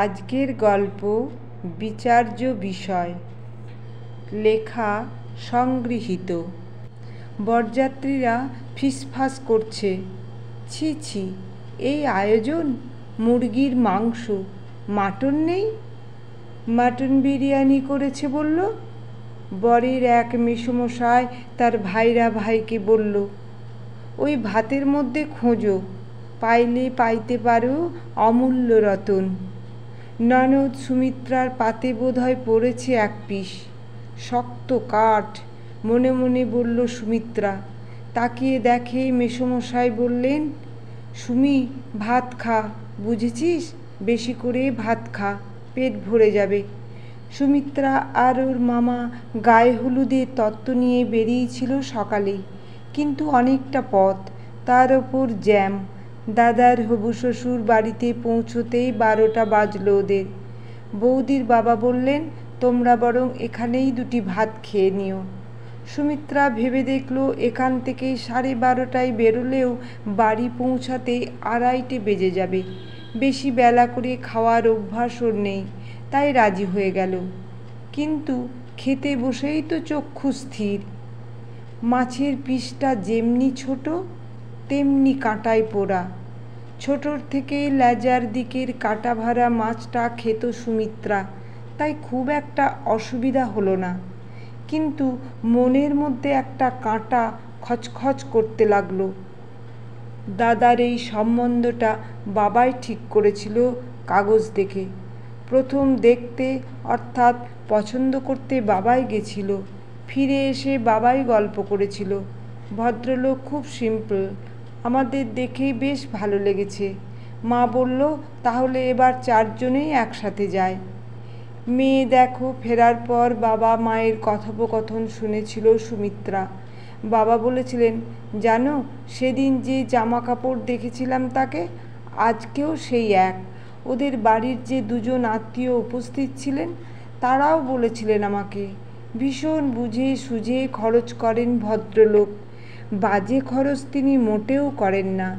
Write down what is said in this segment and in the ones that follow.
আজকের গল্প বিচার্য বিষয়। লেখা সংগৃহীত। বরযাত্রীরা ফিসফাস করছে, ছি ছি, এই আয়োজন! মুরগির মাংস, মাটন নেই। মাটন বিরিয়ানি করেছে বলল। বরের এক মেসোমশাই তার ভাইরা ভাইকে বলল, ওই ভাতের মধ্যে খোঁজো, পাইলে পাইতে পারো অমূল্য রতন। ননদ সুমিত্রার পাতে বোধহয় পড়েছে এক পিস, শক্ত কাঠ। মনে মনে বলল সুমিত্রা। তাকিয়ে দেখে মেসোমশাই বললেন, সুমি, ভাত খা, বুঝেছিস? বেশি করে ভাত খা, পেট ভরে যাবে। সুমিত্রা আর ওর মামা গায়ে হলুদের তত্ত্ব নিয়ে বেরিয়েছিল সকালেই, কিন্তু অনেকটা পথ, তার ওপর জ্যাম। দাদার হবু শ্বশুর বাড়িতে পৌঁছতেই 12টা বাজল ওদের। বৌদির বাবা বললেন, তোমরা বরং এখানেই দুটি ভাত খেয়ে নিও। সুমিত্রা ভেবে দেখল এখান থেকে 12:30টায় বেরোলেও বাড়ি পৌঁছাতে 2:30 বেজে যাবে। বেশি বেলা করে খাওয়ার অভ্যাস ওর নেই, তাই রাজি হয়ে গেল। কিন্তু খেতে বসেই তো চক্ষু স্থির। মাছের পিসটা যেমনি ছোট তেমনি কাঁটায় পোড়া। ছোটোর থেকে লেজার দিকের কাঁটা ভরা মাছটা খেত সুমিত্রা, তাই খুব একটা অসুবিধা হলো না। কিন্তু মনের মধ্যে একটা কাঁটা খচখচ করতে লাগলো। দাদার এই সম্বন্ধটা বাবাই ঠিক করেছিল কাগজ দেখে। প্রথম দেখতে অর্থাৎ পছন্দ করতে বাবাই গেছিল, ফিরে এসে বাবাই গল্প করেছিল। ভদ্রলোক খুব সিম্পল, আমাদের দেখেই বেশ ভালো লেগেছে। মা বলল, তাহলে এবার 4 জনেই একসাথে যায়। মেয়ে দেখো, ফেরার পর বাবা মায়ের কথোপকথন শুনেছিল সুমিত্রা। বাবা বলেছিলেন, জানো, সেদিন যে জামা কাপড় দেখেছিলাম তাকে, আজকেও সেই এক। ওদের বাড়ির যে 2 জন আত্মীয় উপস্থিত ছিলেন, তারাও বলেছিলেন আমাকে, ভীষণ বুঝে সুঝে খরচ করেন ভদ্রলোক। বাজে খরচ তিনি মোটেও করেন না।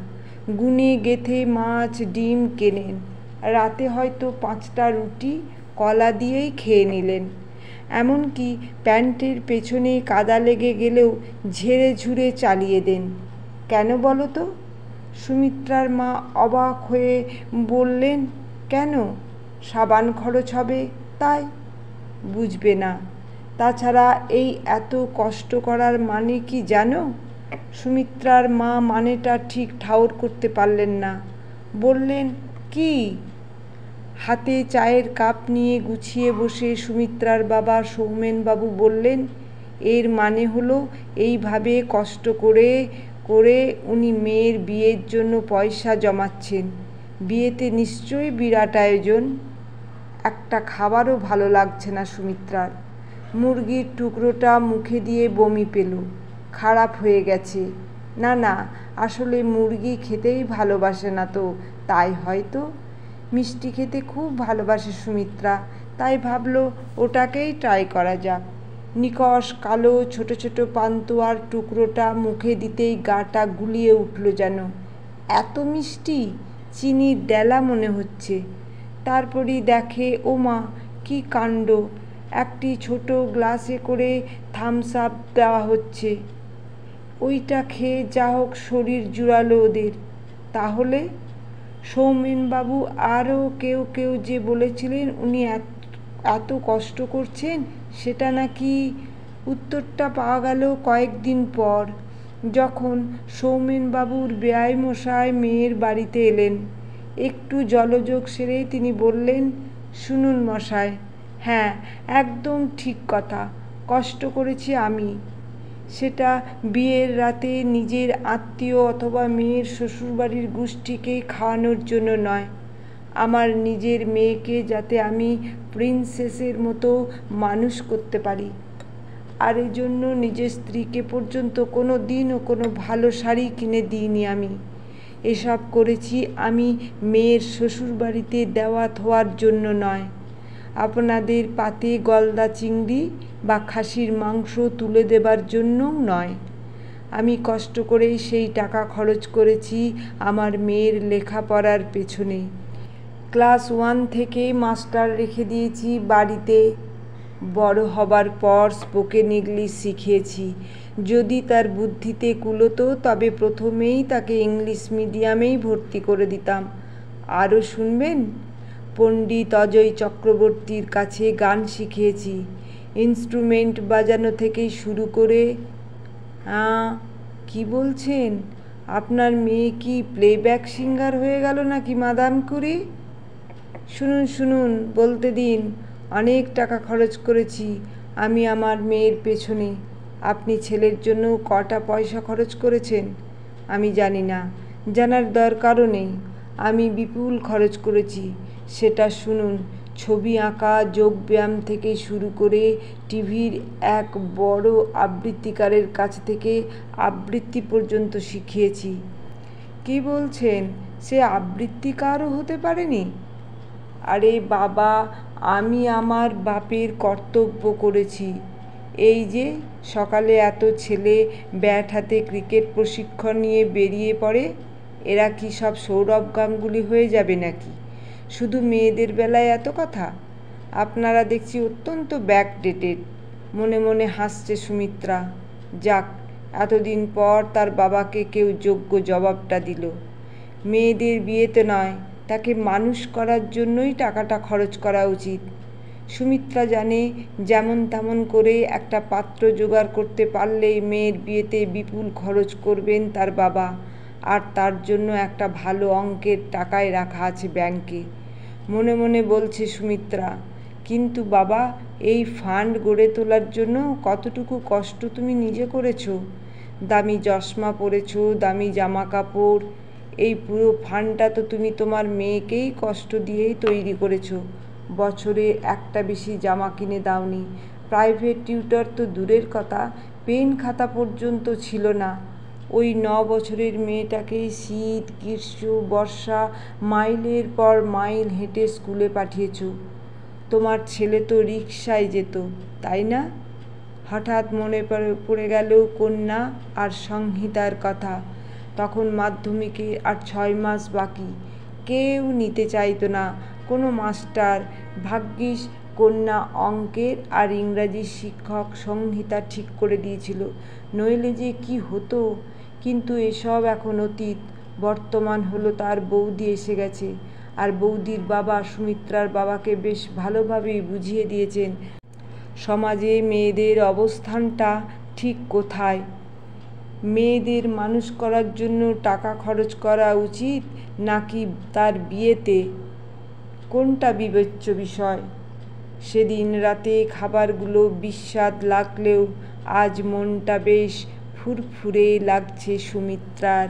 গুনে গেথে মাছ ডিম কেনেন, রাতে হয়তো 5টা রুটি কলা দিয়েই খেয়ে নিলেন। এমনকি প্যান্টের পেছনে কাদা লেগে গেলেও ঝেড়ে ঝুড়ে চালিয়ে দেন। কেন বলো তো? সুমিত্রার মা অবাক হয়ে বললেন, কেন? সাবান খরচ হবে তাই? বুঝবে না। তাছাড়া এই এত কষ্ট করার মানে কি জানো? সুমিত্রার মা মানেটা ঠিক ঠাউর করতে পারলেন না। বললেন, কি? হাতে চায়ের কাপ নিয়ে গুছিয়ে বসে সুমিত্রার বাবা সৌমেনবাবু বললেন, এর মানে হলো এইভাবে কষ্ট করে করে উনি মেয়ের বিয়ের জন্য পয়সা জমাচ্ছেন। বিয়েতে নিশ্চয়ই বিরাট আয়োজন। একটা খাবারও ভালো লাগছে না সুমিত্রার। মুরগির টুকরোটা মুখে দিয়ে বমি পেল, খারাপ হয়ে গেছে। না না, আসলে মুরগি খেতেই ভালোবাসে না তো, তাই হয়তো। মিষ্টি খেতে খুব ভালোবাসে সুমিত্রা, তাই ভাবলো ওটাকেই ট্রাই করা যাক। নিকষ কালো ছোট ছোট পান্তুয়ার টুকরোটা মুখে দিতেই গাটা গুলিয়ে উঠল যেন। এত মিষ্টি, চিনির ডেলা মনে হচ্ছে। তারপরই দেখে, ও মা, কী কাণ্ড! একটি ছোট গ্লাসে করে থামস আপ দেওয়া হচ্ছে। ওইটা খেয়ে যা হোক শরীর জুড়ালো ওদের। তাহলে সৌমেনবাবু আরও কেউ কেউ যে বলেছিলেন উনি এত কষ্ট করছেন, সেটা নাকি? উত্তরটা পাওয়া গেল কয়েকদিন পর, যখন সৌমেনবাবুর বেয়াইমশাই মেয়ের বাড়িতে এলেন। একটু জলযোগ সেরে তিনি বললেন, শুনুন মশাই, হ্যাঁ, একদম ঠিক কথা, কষ্ট করেছি আমি। সেটা বিয়ের রাতে নিজের আত্মীয় অথবা মেয়ের শ্বশুরবাড়ির গোষ্ঠীকে খাওয়ানোর জন্য নয়, আমার নিজের মেয়েকে যাতে আমি প্রিন্সেসের মতো মানুষ করতে পারি। আর এজন্য নিজের স্ত্রীকে পর্যন্ত কোনো দিনও কোনো ভালো শাড়ি কিনে দিইনি আমি। এসব করেছি আমি মেয়ের শ্বশুরবাড়িতে দেওয়া থোয়ার জন্য নয়, আপনাদের পাতে গলদা চিংড়ি বা খাসির মাংস তুলে দেবার জন্যও নয়। আমি কষ্ট করেই সেই টাকা খরচ করেছি আমার মেয়ের লেখাপড়ার পেছনে। ক্লাস 1 থেকে মাস্টার রেখে দিয়েছি বাড়িতে। বড় হবার পর স্পোকেন ইংলিশ শিখিয়েছি। যদি তার বুদ্ধিতে কুলোতো তবে প্রথমেই তাকে ইংলিশ মিডিয়ামেই ভর্তি করে দিতাম। আরও শুনবেন? পণ্ডিত অজয় চক্রবর্তীর কাছে গান শিখিয়েছি। ইনস্ট্রুমেন্ট বাজানো থেকে শুরু করে। কি বলছেন? আপনার মেয়ে কি প্লেব্যাক সিঙ্গার হয়ে গেল নাকি মাদাম কুরি? শুনুন, বলতে দিন। অনেক টাকা খরচ করেছি আমি আমার মেয়ের পেছনে। আপনি ছেলের জন্য কটা পয়সা খরচ করেছেন আমি জানি না, জানার দরকারও নেই। আমি বিপুল খরচ করেছি, সেটা শুনুন। ছবি আঁকা, যোগব্যায়াম থেকে শুরু করে টিভির এক বড় আবৃত্তিকারের কাছ থেকে আবৃত্তি পর্যন্ত শিখিয়েছি। কি বলছেন? সে আবৃত্তিকারও হতে পারেনি? আরে বাবা, আমি আমার বাপের কর্তব্য করেছি। এই যে সকালে এত ছেলে ব্যাট হাতে ক্রিকেট প্রশিক্ষণ নিয়ে বেরিয়ে পড়ে, এরা কি সব সৌরভ গাঙ্গুলি হয়ে যাবে নাকি? শুধু মেয়েদের বেলায় এত কথা? আপনারা দেখছি অত্যন্ত ব্যাকডেটেড। মনে মনে হাসছে সুমিত্রা। যাক, এতদিন পর তার বাবাকে কেউ যোগ্য জবাবটা দিল। মেয়েদের বিয়েতে নয়, তাকে মানুষ করার জন্যই টাকাটা খরচ করা উচিত। সুমিত্রা জানে যেমন তেমন করে একটা পাত্র জোগাড় করতে পারলেই মেয়ের বিয়েতে বিপুল খরচ করবেন তার বাবা, আর তার জন্য একটা ভালো অঙ্কের টাকায় রাখা আছে ব্যাংকে। মনে মনে বলছে সুমিত্রা, কিন্তু বাবা, এই ফান্ড গড়ে তোলার জন্য কতটুকু কষ্ট তুমি নিজে করেছো। দামি চশমা পরেছো, দামি জামা কাপড়। এই পুরো ফান্ডটা তো তুমি তোমার মেয়েকেই কষ্ট দিয়েই তৈরি করেছো। বছরে একটা বেশি জামা কিনে দাওনি। প্রাইভেট টিউটর তো দূরের কথা, পেন খাতা পর্যন্ত ছিল না। ওই 9 বছরের মেয়েটাকে শীত, গ্রীষ্ম, বর্ষা মাইলের পর মাইল হেঁটে স্কুলে পাঠিয়েছো। তোমার ছেলে তো রিকশায় যেত, তাই না? হঠাৎ মনে পড়ে গেল কন্যা আর সংহিতার কথা। তখন মাধ্যমিকে আর 6 মাস বাকি। কেউ নিতে চাইতো না, কোনো মাস্টার। ভাগ্যিস কন্যা অঙ্কের আর ইংরাজির শিক্ষক সংহিতা ঠিক করে দিয়েছিল, নইলে যে কি হতো। কিন্তু এসব এখন অতীত। বর্তমান হলো তার বৌদি এসে গেছে, আর বৌদির বাবা সুমিত্রার বাবাকে বেশ ভালোভাবেই বুঝিয়ে দিয়েছেন সমাজে মেয়েদের অবস্থানটা ঠিক কোথায়। মেয়েদের মানুষ করার জন্য টাকা খরচ করা উচিত নাকি তার বিয়েতে, কোনটা বিবেচ্য বিষয়? সেদিন রাতে খাবারগুলো বিস্বাদ লাগলেও আজ মনটা বেশ ফুরফুরে লাগছে সুমিত্রার।